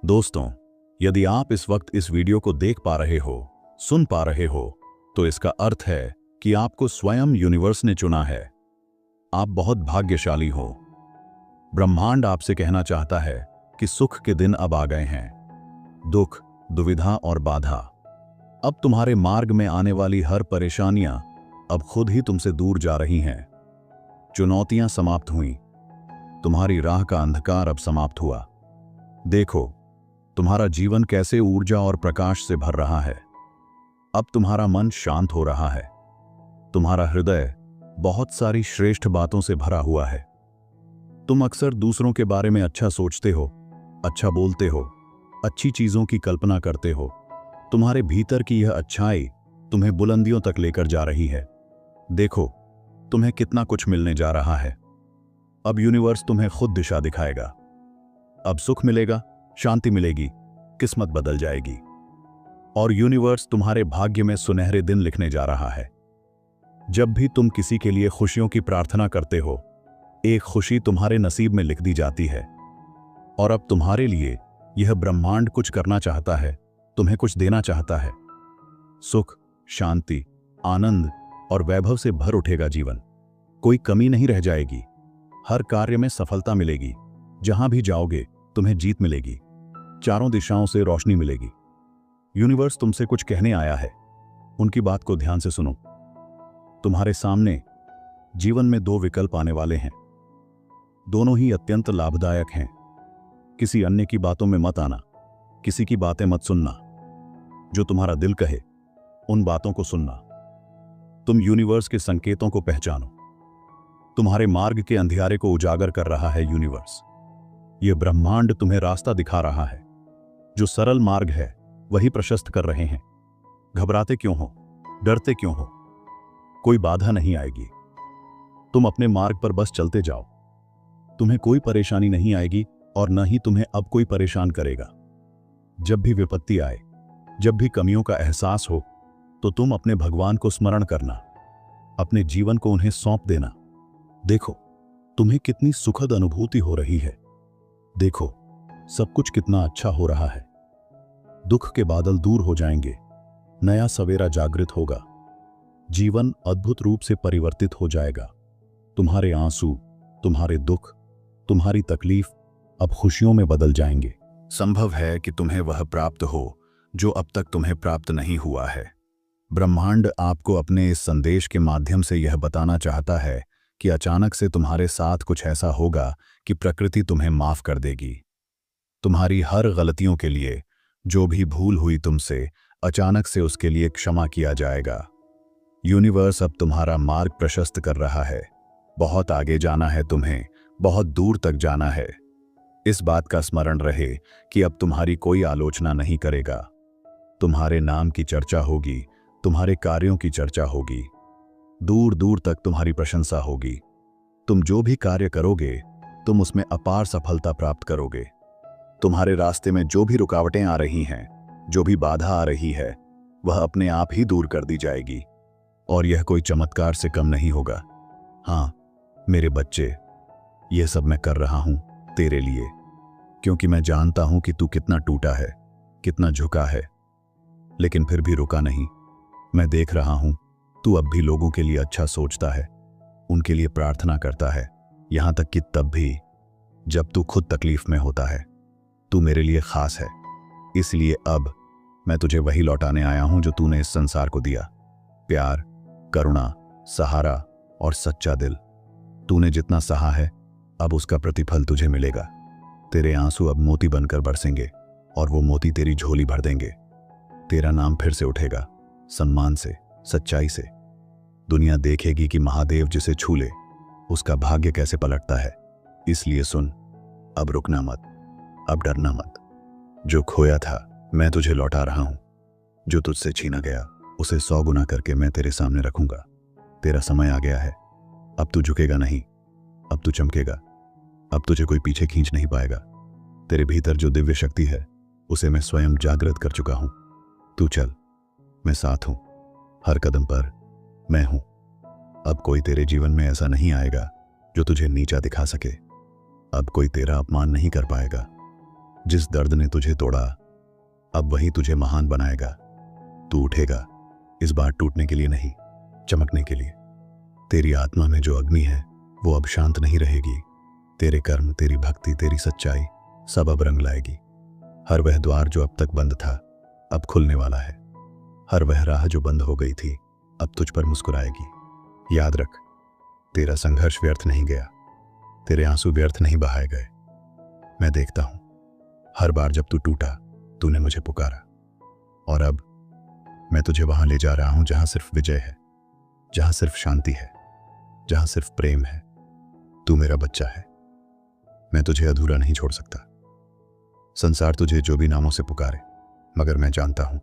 दोस्तों, यदि आप इस वक्त इस वीडियो को देख पा रहे हो, सुन पा रहे हो, तो इसका अर्थ है कि आपको स्वयं यूनिवर्स ने चुना है। आप बहुत भाग्यशाली हो। ब्रह्मांड आपसे कहना चाहता है कि सुख के दिन अब आ गए हैं। दुख, दुविधा और बाधा, अब तुम्हारे मार्ग में आने वाली हर परेशानियां अब खुद ही तुमसे दूर जा रही हैं। चुनौतियां समाप्त हुईं। तुम्हारी राह का अंधकार अब समाप्त हुआ। देखो, तुम्हारा जीवन कैसे ऊर्जा और प्रकाश से भर रहा है। अब तुम्हारा मन शांत हो रहा है। तुम्हारा हृदय बहुत सारी श्रेष्ठ बातों से भरा हुआ है। तुम अक्सर दूसरों के बारे में अच्छा सोचते हो, अच्छा बोलते हो, अच्छी चीजों की कल्पना करते हो। तुम्हारे भीतर की यह अच्छाई तुम्हें बुलंदियों तक लेकर जा रही है। देखो, तुम्हें कितना कुछ मिलने जा रहा है। अब यूनिवर्स तुम्हें खुद दिशा दिखाएगा। अब सुख मिलेगा, शांति मिलेगी, किस्मत बदल जाएगी। और यूनिवर्स तुम्हारे भाग्य में सुनहरे दिन लिखने जा रहा है। जब भी तुम किसी के लिए खुशियों की प्रार्थना करते हो, एक खुशी तुम्हारे नसीब में लिख दी जाती है। और अब तुम्हारे लिए यह ब्रह्मांड कुछ करना चाहता है, तुम्हें कुछ देना चाहता है। सुख, शांति, आनंद और वैभव से भर उठेगा जीवन। कोई कमी नहीं रह जाएगी। हर कार्य में सफलता मिलेगी। जहां भी जाओगे तुम्हें जीत मिलेगी। चारों दिशाओं से रोशनी मिलेगी। यूनिवर्स तुमसे कुछ कहने आया है। उनकी बात को ध्यान से सुनो। तुम्हारे सामने जीवन में दो विकल्प आने वाले हैं। दोनों ही अत्यंत लाभदायक हैं। किसी अन्य की बातों में मत आना, किसी की बातें मत सुनना। जो तुम्हारा दिल कहे उन बातों को सुनना। तुम यूनिवर्स के संकेतों को पहचानो। तुम्हारे मार्ग के अंधियारे को उजागर कर रहा है यूनिवर्स। यह ब्रह्मांड तुम्हें रास्ता दिखा रहा है। जो सरल मार्ग है वही प्रशस्त कर रहे हैं। घबराते क्यों हो, डरते क्यों हो? कोई बाधा नहीं आएगी। तुम अपने मार्ग पर बस चलते जाओ। तुम्हें कोई परेशानी नहीं आएगी और न ही तुम्हें अब कोई परेशान करेगा। जब भी विपत्ति आए, जब भी कमियों का एहसास हो, तो तुम अपने भगवान को स्मरण करना। अपने जीवन को उन्हें सौंप देना। देखो, तुम्हें कितनी सुखद अनुभूति हो रही है। देखो, सब कुछ कितना अच्छा हो रहा है। दुख के बादल दूर हो जाएंगे। नया सवेरा जागृत होगा। जीवन अद्भुत रूप से परिवर्तित हो जाएगा। तुम्हारे आंसू, तुम्हारे दुख, तुम्हारी तकलीफ अब खुशियों में बदल जाएंगे। संभव है कि तुम्हें वह प्राप्त हो जो अब तक तुम्हें प्राप्त नहीं हुआ है। ब्रह्मांड आपको अपने इस संदेश के माध्यम से यह बताना चाहता है कि अचानक से तुम्हारे साथ कुछ ऐसा होगा कि प्रकृति तुम्हें माफ कर देगी। तुम्हारी हर गलतियों के लिए, जो भी भूल हुई तुमसे, अचानक से उसके लिए क्षमा किया जाएगा। यूनिवर्स अब तुम्हारा मार्ग प्रशस्त कर रहा है। बहुत आगे जाना है तुम्हें, बहुत दूर तक जाना है। इस बात का स्मरण रहे कि अब तुम्हारी कोई आलोचना नहीं करेगा। तुम्हारे नाम की चर्चा होगी, तुम्हारे कार्यों की चर्चा होगी। दूर दूर तक तुम्हारी प्रशंसा होगी। तुम जो भी कार्य करोगे, तुम उसमें अपार सफलता प्राप्त करोगे। तुम्हारे रास्ते में जो भी रुकावटें आ रही हैं, जो भी बाधा आ रही है, वह अपने आप ही दूर कर दी जाएगी। और यह कोई चमत्कार से कम नहीं होगा। हाँ मेरे बच्चे, यह सब मैं कर रहा हूं तेरे लिए, क्योंकि मैं जानता हूं कि तू कितना टूटा है, कितना झुका है, लेकिन फिर भी रुका नहीं। मैं देख रहा हूं तू अब भी लोगों के लिए अच्छा सोचता है, उनके लिए प्रार्थना करता है, यहां तक कि तब भी जब तू खुद तकलीफ में होता है। तू मेरे लिए खास है, इसलिए अब मैं तुझे वही लौटाने आया हूं जो तूने इस संसार को दिया। प्यार, करुणा, सहारा और सच्चा दिल। तूने जितना सहा है, अब उसका प्रतिफल तुझे मिलेगा। तेरे आंसू अब मोती बनकर बरसेंगे और वो मोती तेरी झोली भर देंगे। तेरा नाम फिर से उठेगा, सम्मान से, सच्चाई से। दुनिया देखेगी कि महादेव जिसे छू ले, उसका भाग्य कैसे पलटता है। इसलिए सुन, अब रुकना मत, अब डरना मत। जो खोया था मैं तुझे लौटा रहा हूं। जो तुझसे छीना गया उसे 100 गुना करके मैं तेरे सामने रखूंगा। तेरा समय आ गया है। अब तू झुकेगा नहीं, अब तू चमकेगा। अब तुझे कोई पीछे खींच नहीं पाएगा। तेरे भीतर जो दिव्य शक्ति है, उसे मैं स्वयं जागृत कर चुका हूं। तू चल, मैं साथ हूं। हर कदम पर मैं हूं। अब कोई तेरे जीवन में ऐसा नहीं आएगा जो तुझे नीचा दिखा सके। अब कोई तेरा अपमान नहीं कर पाएगा। जिस दर्द ने तुझे तोड़ा अब वही तुझे महान बनाएगा। तू उठेगा, इस बार टूटने के लिए नहीं, चमकने के लिए। तेरी आत्मा में जो अग्नि है वो अब शांत नहीं रहेगी। तेरे कर्म, तेरी भक्ति, तेरी सच्चाई सब अब रंग लाएगी। हर वह द्वार जो अब तक बंद था अब खुलने वाला है। हर वह राह जो बंद हो गई थी अब तुझ पर मुस्कुराएगी। याद रख, तेरा संघर्ष व्यर्थ नहीं गया, तेरे आंसू व्यर्थ नहीं बहाए गए। मैं देखता हूं, हर बार जब तू टूटा तूने मुझे पुकारा, और अब मैं तुझे वहां ले जा रहा हूं जहां सिर्फ विजय है, जहां सिर्फ शांति है, जहां सिर्फ प्रेम है। तू मेरा बच्चा है, मैं तुझे अधूरा नहीं छोड़ सकता। संसार तुझे जो भी नामों से पुकारे, मगर मैं जानता हूं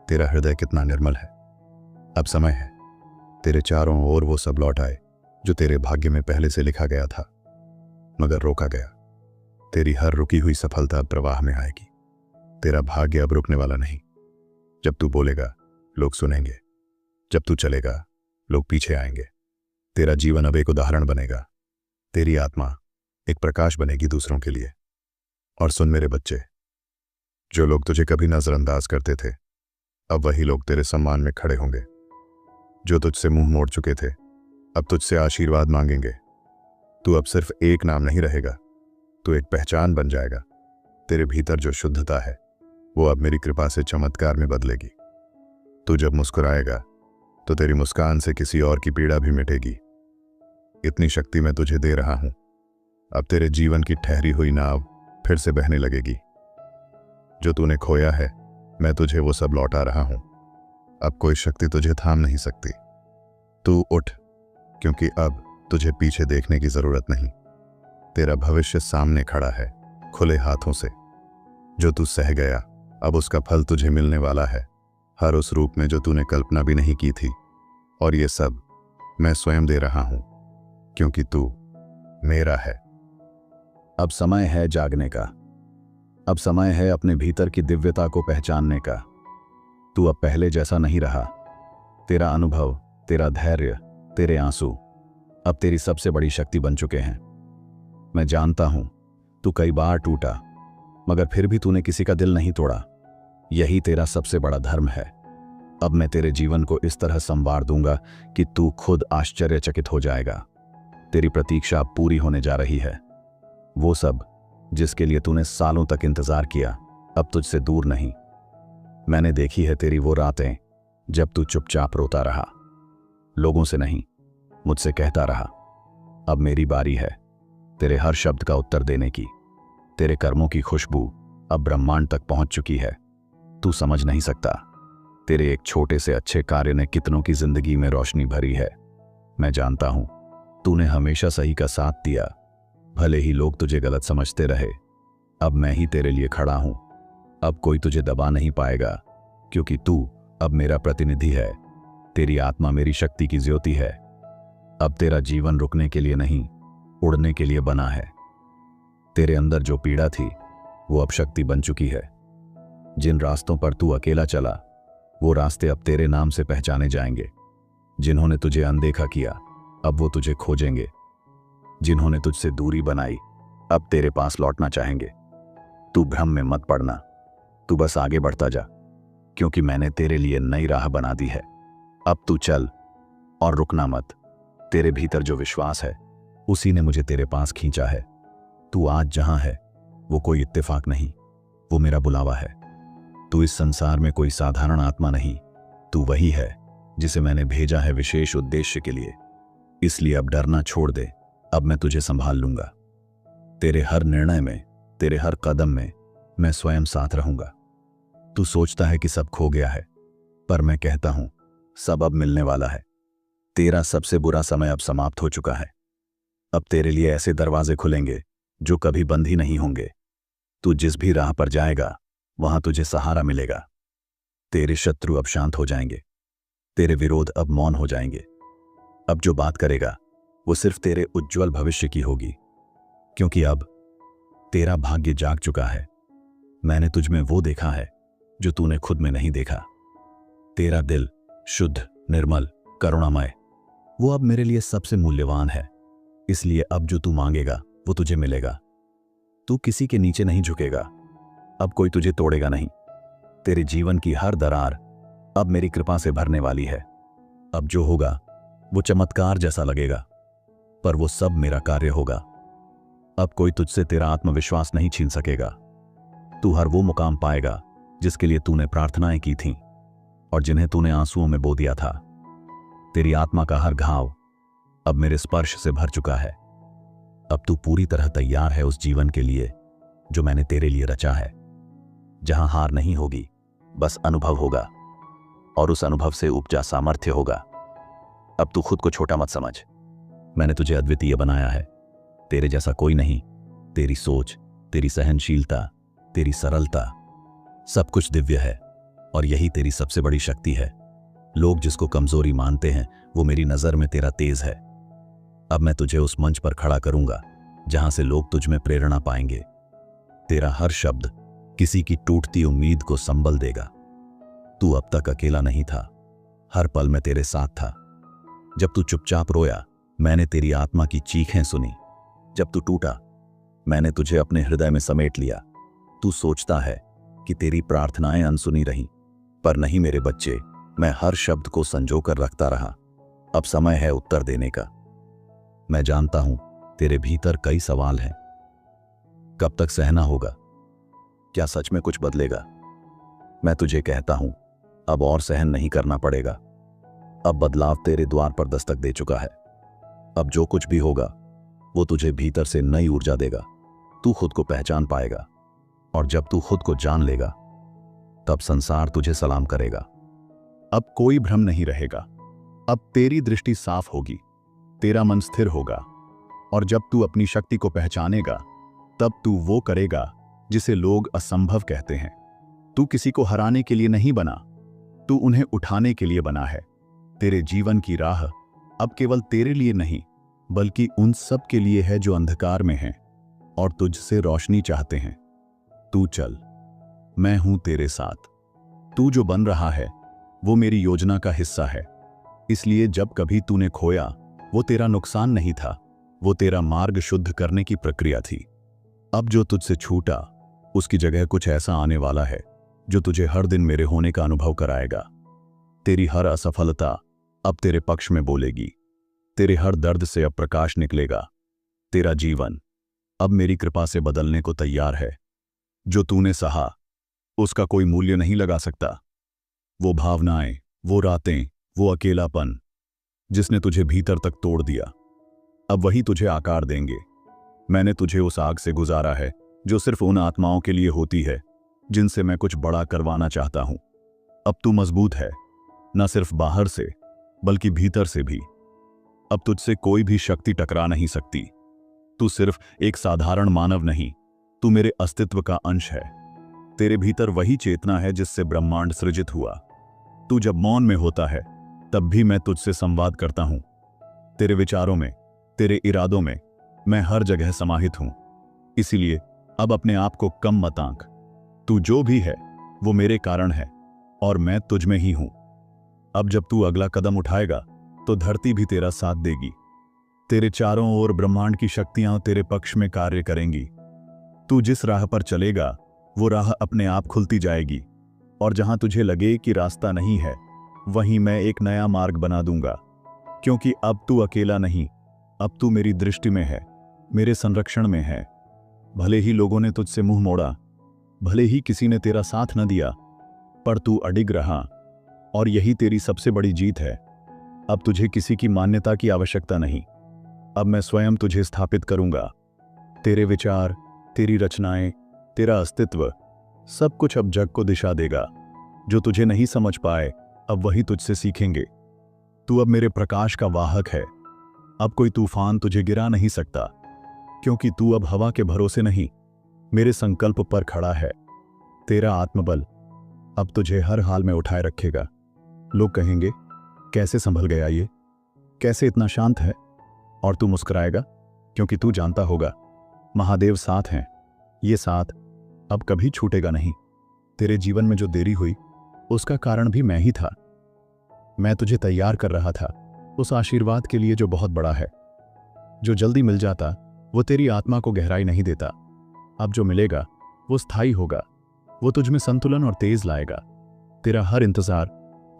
तेरा हृदय कितना निर्मल है। अब समय है तेरे चारों ओर वो सब लौट आए जो तेरे भाग्य में पहले से लिखा गया था मगर रोका गया। तेरी हर रुकी हुई सफलता अब प्रवाह में आएगी। तेरा भाग्य अब रुकने वाला नहीं। जब तू बोलेगा लोग सुनेंगे, जब तू चलेगा लोग पीछे आएंगे। तेरा जीवन अब एक उदाहरण बनेगा, तेरी आत्मा एक प्रकाश बनेगी दूसरों के लिए। और सुन मेरे बच्चे, जो लोग तुझे कभी नजरअंदाज करते थे अब वही लोग तेरे सम्मान में खड़े होंगे। जो तुझसे मुंह मोड़ चुके थे अब तुझसे आशीर्वाद मांगेंगे। तू अब सिर्फ एक नाम नहीं रहेगा, तू एक पहचान बन जाएगा। तेरे भीतर जो शुद्धता है वो अब मेरी कृपा से चमत्कार में बदलेगी। तू जब मुस्कुराएगा तो तेरी मुस्कान से किसी और की पीड़ा भी मिटेगी। इतनी शक्ति मैं तुझे दे रहा हूं, अब तेरे जीवन की ठहरी हुई नाव फिर से बहने लगेगी। जो तूने खोया है मैं तुझे वो सब लौटा रहा हूं। अब कोई शक्ति तुझे थाम नहीं सकती। तू उठ, क्योंकि अब तुझे पीछे देखने की जरूरत नहीं। तेरा भविष्य सामने खड़ा है, खुले हाथों से। जो तू सह गया अब उसका फल तुझे मिलने वाला है, हर उस रूप में जो तूने कल्पना भी नहीं की थी। और ये सब मैं स्वयं दे रहा हूं, क्योंकि तू मेरा है। अब समय है जागने का। अब समय है अपने भीतर की दिव्यता को पहचानने का। तू अब पहले जैसा नहीं रहा। तेरा अनुभव, तेरा धैर्य, तेरे आंसू अब तेरी सबसे बड़ी शक्ति बन चुके हैं। मैं जानता हूं तू कई बार टूटा, मगर फिर भी तूने किसी का दिल नहीं तोड़ा। यही तेरा सबसे बड़ा धर्म है। अब मैं तेरे जीवन को इस तरह संवार दूंगा कि तू खुद आश्चर्यचकित हो जाएगा। तेरी प्रतीक्षा अब पूरी होने जा रही है। वो सब जिसके लिए तूने सालों तक इंतजार किया अब तुझसे दूर नहीं। मैंने देखी है तेरी वो रातें जब तू चुपचाप रोता रहा, लोगों से नहीं मुझसे कहता रहा। अब मेरी बारी है तेरे हर शब्द का उत्तर देने की। तेरे कर्मों की खुशबू अब ब्रह्मांड तक पहुंच चुकी है। तू समझ नहीं सकता, तेरे एक छोटे से अच्छे कार्य ने कितनों की जिंदगी में रोशनी भरी है। मैं जानता हूं तूने हमेशा सही का साथ दिया, भले ही लोग तुझे गलत समझते रहे। अब मैं ही तेरे लिए खड़ा हूं। अब कोई तुझे दबा नहीं पाएगा, क्योंकि तू अब मेरा प्रतिनिधि है। तेरी आत्मा मेरी शक्ति की ज्योति है। अब तेरा जीवन रुकने के लिए नहीं, उड़ने के लिए बना है। तेरे अंदर जो पीड़ा थी वो अब शक्ति बन चुकी है। जिन रास्तों पर तू अकेला चला वो रास्ते अब तेरे नाम से पहचाने जाएंगे। जिन्होंने तुझे अनदेखा किया अब वो तुझे खोजेंगे। जिन्होंने तुझसे दूरी बनाई अब तेरे पास लौटना चाहेंगे। तू भ्रम में मत पड़ना, तू बस आगे बढ़ता जा, क्योंकि मैंने तेरे लिए नई राह बना दी है। अब तू चल और रुकना मत। तेरे भीतर जो विश्वास है उसी ने मुझे तेरे पास खींचा है। तू आज जहां है वो कोई इत्तेफाक नहीं, वो मेरा बुलावा है। तू इस संसार में कोई साधारण आत्मा नहीं, तू वही है जिसे मैंने भेजा है विशेष उद्देश्य के लिए। इसलिए अब डरना छोड़ दे, अब मैं तुझे संभाल लूंगा। तेरे हर निर्णय में, तेरे हर कदम में मैं स्वयं साथ रहूंगा। तू सोचता है कि सब खो गया है, पर मैं कहता हूं सब अब मिलने वाला है। तेरा सबसे बुरा समय अब समाप्त हो चुका है। अब तेरे लिए ऐसे दरवाजे खुलेंगे जो कभी बंद ही नहीं होंगे। तू जिस भी राह पर जाएगा वहां तुझे सहारा मिलेगा। तेरे शत्रु अब शांत हो जाएंगे, तेरे विरोध अब मौन हो जाएंगे। अब जो बात करेगा वो सिर्फ तेरे उज्जवल भविष्य की होगी, क्योंकि अब तेरा भाग्य जाग चुका है। मैंने तुझ में वो देखा है जो तूने खुद में नहीं देखा। तेरा दिल शुद्ध, निर्मल, करुणामय, वो अब मेरे लिए सबसे मूल्यवान है। इसलिए अब जो तू मांगेगा वो तुझे मिलेगा। तू किसी के नीचे नहीं झुकेगा, अब कोई तुझे तोड़ेगा नहीं। तेरे जीवन की हर दरार अब मेरी कृपा से भरने वाली है। अब जो होगा वो चमत्कार जैसा लगेगा, पर वो सब मेरा कार्य होगा। अब कोई तुझसे तेरा आत्मविश्वास नहीं छीन सकेगा। तू हर वो मुकाम पाएगा जिसके लिए तूने प्रार्थनाएं की थीं और जिन्हें तूने आंसुओं में बो दिया था। तेरी आत्मा का हर घाव अब मेरे स्पर्श से भर चुका है। अब तू पूरी तरह तैयार है उस जीवन के लिए जो मैंने तेरे लिए रचा है, जहां हार नहीं होगी, बस अनुभव होगा, और उस अनुभव से उपजा सामर्थ्य होगा। अब तू खुद को छोटा मत समझ। मैंने तुझे अद्वितीय बनाया है। तेरे जैसा कोई नहीं। तेरी सोच, तेरी सहनशीलता, तेरी सरलता, सब कुछ दिव्य है, और यही तेरी सबसे बड़ी शक्ति है। लोग जिसको कमजोरी मानते हैं वो मेरी नजर में तेरा तेज है। अब मैं तुझे उस मंच पर खड़ा करूंगा जहां से लोग तुझ में प्रेरणा पाएंगे। तेरा हर शब्द किसी की टूटती उम्मीद को संबल देगा। तू अब तक अकेला नहीं था। हर पल मैं तेरे साथ था। जब तू चुपचाप रोया, मैंने तेरी आत्मा की चीखें सुनी। जब तू टूटा, मैंने तुझे अपने हृदय में समेट लिया। तू सोचता है कि तेरी प्रार्थनाएं अनसुनी रहीं, पर नहीं मेरे बच्चे, मैं हर शब्द को संजोकर रखता रहा। अब समय है उत्तर देने का। मैं जानता हूं तेरे भीतर कई सवाल हैं। कब तक सहना होगा? क्या सच में कुछ बदलेगा? मैं तुझे कहता हूं, अब और सहन नहीं करना पड़ेगा। अब बदलाव तेरे द्वार पर दस्तक दे चुका है। अब जो कुछ भी होगा वो तुझे भीतर से नई ऊर्जा देगा। तू खुद को पहचान पाएगा, और जब तू खुद को जान लेगा तब संसार तुझे सलाम करेगा। अब कोई भ्रम नहीं रहेगा। अब तेरी दृष्टि साफ होगी, तेरा मन स्थिर होगा, और जब तू अपनी शक्ति को पहचानेगा तब तू वो करेगा जिसे लोग असंभव कहते हैं। तू किसी को हराने के लिए नहीं बना, तू उन्हें उठाने के लिए बना है। तेरे जीवन की राह अब केवल तेरे लिए नहीं, बल्कि उन सब के लिए है जो अंधकार में हैं और तुझसे रोशनी चाहते हैं। तू चल, मैं हूं तेरे साथ। तू जो बन रहा है वो मेरी योजना का हिस्सा है। इसलिए जब कभी तूने खोया, वो तेरा नुकसान नहीं था, वो तेरा मार्ग शुद्ध करने की प्रक्रिया थी। अब जो तुझसे छूटा, उसकी जगह कुछ ऐसा आने वाला है जो तुझे हर दिन मेरे होने का अनुभव कराएगा। तेरी हर असफलता अब तेरे पक्ष में बोलेगी। तेरे हर दर्द से अब प्रकाश निकलेगा। तेरा जीवन अब मेरी कृपा से बदलने को तैयार है। जो तूने सहा, उसका कोई मूल्य नहीं लगा सकता। वो भावनाएं, वो रातें, वो अकेलापन जिसने तुझे भीतर तक तोड़ दिया, अब वही तुझे आकार देंगे। मैंने तुझे उस आग से गुजारा है जो सिर्फ उन आत्माओं के लिए होती है जिनसे मैं कुछ बड़ा करवाना चाहता हूं। अब तू मजबूत है, न सिर्फ बाहर से बल्कि भीतर से भी। अब तुझसे कोई भी शक्ति टकरा नहीं सकती। तू सिर्फ एक साधारण मानव नहीं, तू मेरे अस्तित्व का अंश है। तेरे भीतर वही चेतना है जिससे ब्रह्मांड सृजित हुआ। तू जब मौन में होता है तब भी मैं तुझसे संवाद करता हूं। तेरे विचारों में, तेरे इरादों में मैं हर जगह समाहित हूं। इसीलिए अब अपने आप को कम मत आंक। तू जो भी है वो मेरे कारण है, और मैं तुझ में ही हूं। अब जब तू अगला कदम उठाएगा तो धरती भी तेरा साथ देगी। तेरे चारों ओर ब्रह्मांड की शक्तियां तेरे पक्ष में कार्य करेंगी। तू जिस राह पर चलेगा वो राह अपने आप खुलती जाएगी, और जहां तुझे लगे कि रास्ता नहीं है, वहीं मैं एक नया मार्ग बना दूंगा। क्योंकि अब तू अकेला नहीं, अब तू मेरी दृष्टि में है, मेरे संरक्षण में है। भले ही लोगों ने तुझसे मुंह मोड़ा, भले ही किसी ने तेरा साथ न दिया, पर तू अडिग रहा, और यही तेरी सबसे बड़ी जीत है। अब तुझे किसी की मान्यता की आवश्यकता नहीं। अब मैं स्वयं तुझे स्थापित करूंगा। तेरे विचार, तेरी रचनाएं, तेरा अस्तित्व, सब कुछ अब जग को दिशा देगा। जो तुझे नहीं समझ पाए, अब वही तुझसे सीखेंगे। तू अब मेरे प्रकाश का वाहक है। अब कोई तूफान तुझे गिरा नहीं सकता, क्योंकि तू अब हवा के भरोसे नहीं, मेरे संकल्प पर खड़ा है। तेरा आत्मबल अब तुझे हर हाल में उठाए रखेगा। लोग कहेंगे, कैसे संभल गया ये, कैसे इतना शांत है? और तू मुस्कुराएगा, क्योंकि तू जानता होगा महादेव साथ हैं। ये साथ अब कभी छूटेगा नहीं। तेरे जीवन में जो देरी हुई उसका कारण भी मैं ही था। मैं तुझे तैयार कर रहा था उस आशीर्वाद के लिए जो बहुत बड़ा है। जो जल्दी मिल जाता वो तेरी आत्मा को गहराई नहीं देता। अब जो मिलेगा वो स्थायी होगा, वो तुझ में संतुलन और तेज लाएगा। तेरा हर इंतजार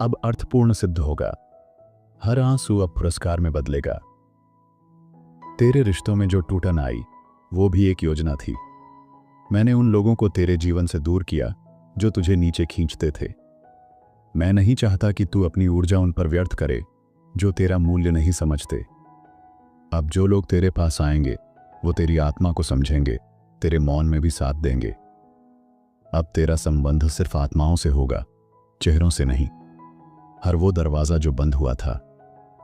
अब अर्थपूर्ण सिद्ध होगा। हर आंसू अब पुरस्कार में बदलेगा। तेरे रिश्तों में जो टूटन आई वो भी एक योजना थी। मैंने उन लोगों को तेरे जीवन से दूर किया जो तुझे नीचे खींचते थे। मैं नहीं चाहता कि तू अपनी ऊर्जा उन पर व्यर्थ करे जो तेरा मूल्य नहीं समझते। अब जो लोग तेरे पास आएंगे वो तेरी आत्मा को समझेंगे, तेरे मौन में भी साथ देंगे। अब तेरा संबंध सिर्फ आत्माओं से होगा, चेहरों से नहीं। हर वो दरवाजा जो बंद हुआ था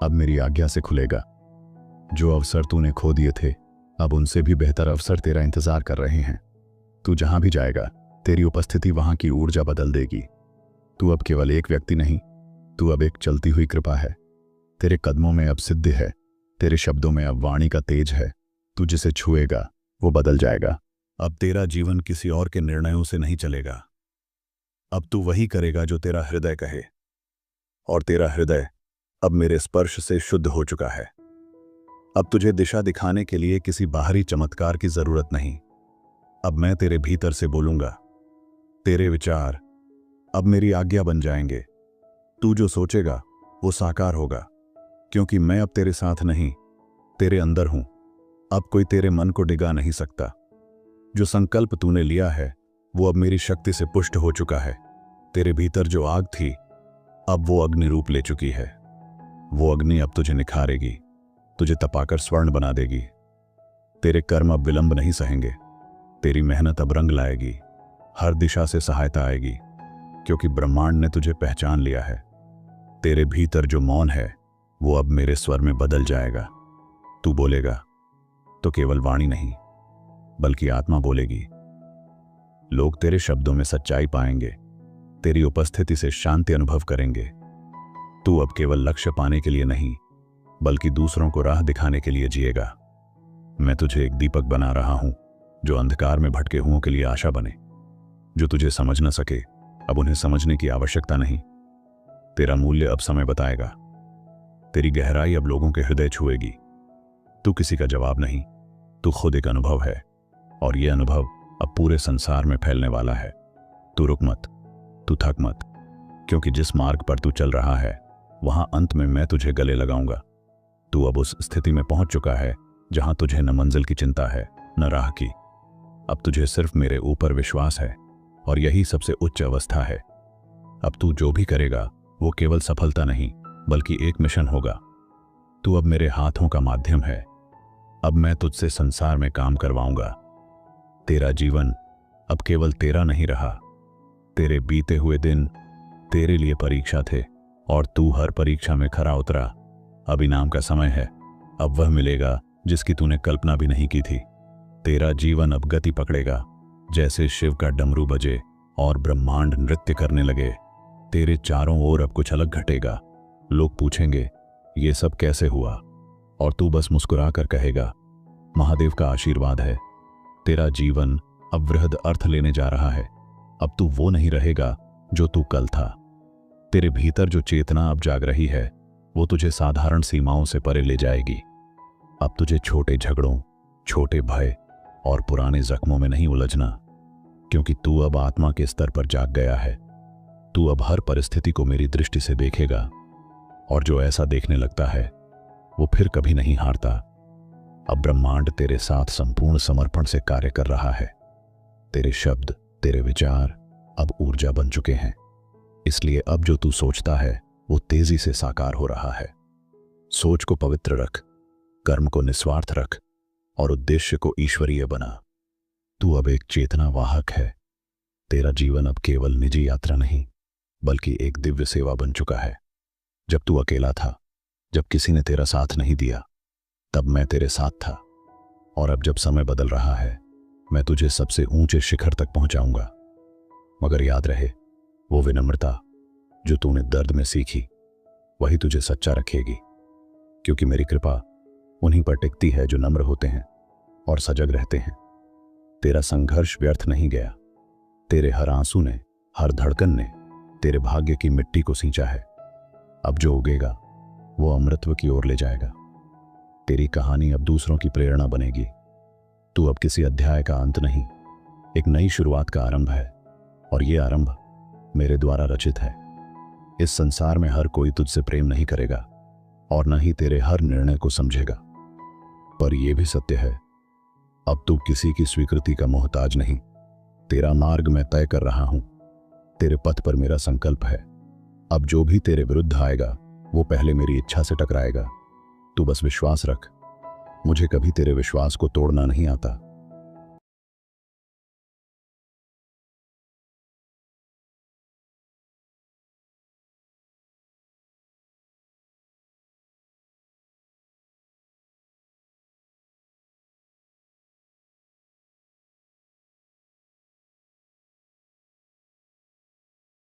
अब मेरी आज्ञा से खुलेगा। जो अवसर तूने खो दिए थे अब उनसे भी बेहतर अवसर तेरा इंतजार कर रहे हैं। तू जहां भी जाएगा तेरी उपस्थिति वहां की ऊर्जा बदल देगी। तू अब केवल एक व्यक्ति नहीं, तू अब एक चलती हुई कृपा है। तेरे कदमों में अब सिद्धि है, तेरे शब्दों में अब वाणी का तेज है। तू जिसे छुएगा वो बदल जाएगा। अब तेरा जीवन किसी और के निर्णयों से नहीं चलेगा। अब तू वही करेगा जो तेरा हृदय कहे, और तेरा हृदय अब मेरे स्पर्श से शुद्ध हो चुका है। अब तुझे दिशा दिखाने के लिए किसी बाहरी चमत्कार की जरूरत नहीं। अब मैं तेरे भीतर से बोलूंगा। तेरे विचार अब मेरी आज्ञा बन जाएंगे। तू जो सोचेगा वो साकार होगा, क्योंकि मैं अब तेरे साथ नहीं, तेरे अंदर हूं। अब कोई तेरे मन को डिगा नहीं सकता। जो संकल्प तूने लिया है वो अब मेरी शक्ति से पुष्ट हो चुका है। तेरे भीतर जो आग थी अब वो अग्नि रूप ले चुकी है। वो अग्नि अब तुझे निखारेगी, तुझे तपाकर स्वर्ण बना देगी। तेरे कर्म अब विलंब नहीं सहेंगे, तेरी मेहनत अब रंग लाएगी। हर दिशा से सहायता आएगी, क्योंकि ब्रह्मांड ने तुझे पहचान लिया है। तेरे भीतर जो मौन है वो अब मेरे स्वर में बदल जाएगा। तू बोलेगा तो केवल वाणी नहीं बल्कि आत्मा बोलेगी। लोग तेरे शब्दों में सच्चाई पाएंगे, तेरी उपस्थिति से शांति अनुभव करेंगे। तू अब केवल लक्ष्य पाने के लिए नहीं बल्कि दूसरों को राह दिखाने के लिए जिएगा। मैं तुझे एक दीपक बना रहा हूं जो अंधकार में भटके हुओं के लिए आशा बने। जो तुझे समझ न सके अब उन्हें समझने की आवश्यकता नहीं। तेरा मूल्य अब समय बताएगा। तेरी गहराई अब लोगों के हृदय छुएगी। तू किसी का जवाब नहीं, तू खुद एक अनुभव है, और यह अनुभव अब पूरे संसार में फैलने वाला है। तू रुक मत, तू थक मत, क्योंकि जिस मार्ग पर तू चल रहा है वहां अंत में मैं तुझे गले लगाऊंगा। तू अब उस स्थिति में पहुंच चुका है जहां तुझे न मंजिल की चिंता है न राह की। अब तुझे सिर्फ मेरे ऊपर विश्वास है, और यही सबसे उच्च अवस्था है। अब तू जो भी करेगा वो केवल सफलता नहीं बल्कि एक मिशन होगा। तू अब मेरे हाथों का माध्यम है। अब मैं तुझसे संसार में काम करवाऊंगा। तेरा जीवन अब केवल तेरा नहीं रहा। तेरे बीते हुए दिन तेरे लिए परीक्षा थे, और तू हर परीक्षा में खरा उतरा। अब इनाम का समय है। अब वह मिलेगा जिसकी तूने कल्पना भी नहीं की थी। तेरा जीवन अब गति पकड़ेगा, जैसे शिव का डमरू बजे और ब्रह्मांड नृत्य करने लगे। तेरे चारों ओर अब कुछ अलग घटेगा। लोग पूछेंगे ये सब कैसे हुआ, और तू बस मुस्कुरा कर कहेगा महादेव का आशीर्वाद है। तेरा जीवन अब वृहद अर्थ लेने जा रहा है। अब तू वो नहीं रहेगा जो तू कल था। तेरे भीतर जो चेतना अब जाग रही है वो तुझे साधारण सीमाओं से परे ले जाएगी। अब तुझे छोटे झगड़ों, छोटे भय और पुराने जख्मों में नहीं उलझना, क्योंकि तू अब आत्मा के स्तर पर जाग गया है। तू अब हर परिस्थिति को मेरी दृष्टि से देखेगा, और जो ऐसा देखने लगता है वो फिर कभी नहीं हारता। अब ब्रह्मांड तेरे साथ संपूर्ण समर्पण से कार्य कर रहा है। तेरे शब्द, तेरे विचार अब ऊर्जा बन चुके हैं, इसलिए अब जो तू सोचता है वो तेजी से साकार हो रहा है। सोच को पवित्र रख, कर्म को निस्वार्थ रख, और उद्देश्य को ईश्वरीय बना। तू अब एक चेतना वाहक है। तेरा जीवन अब केवल निजी यात्रा नहीं बल्कि एक दिव्य सेवा बन चुका है। जब तू अकेला था, जब किसी ने तेरा साथ नहीं दिया, तब मैं तेरे साथ था। और अब जब समय बदल रहा है, मैं तुझे सबसे ऊंचे शिखर तक पहुंचाऊंगा। मगर याद रहे, वो विनम्रता जो तूने दर्द में सीखी वही तुझे सच्चा रखेगी, क्योंकि मेरी कृपा उन्हीं पर टिकती है जो नम्र होते हैं और सजग रहते हैं। तेरा संघर्ष व्यर्थ नहीं गया। तेरे हर आंसू ने, हर धड़कन ने तेरे भाग्य की मिट्टी को सींचा है। अब जो उगेगा वो अमृतत्व की ओर ले जाएगा। तेरी कहानी अब दूसरों की प्रेरणा बनेगी। तू अब किसी अध्याय का अंत नहीं, एक नई शुरुआत का आरंभ है। और ये आरंभ मेरे द्वारा रचित है। इस संसार में हर कोई तुझसे प्रेम नहीं करेगा और न ही तेरे हर निर्णय को समझेगा, पर यह भी सत्य है, अब तू किसी की स्वीकृति का मोहताज नहीं। तेरा मार्ग मैं तय कर रहा हूं, तेरे पथ पर मेरा संकल्प है। अब जो भी तेरे विरुद्ध आएगा वो पहले मेरी इच्छा से टकराएगा। तू बस विश्वास रख, मुझे कभी तेरे विश्वास को तोड़ना नहीं आता।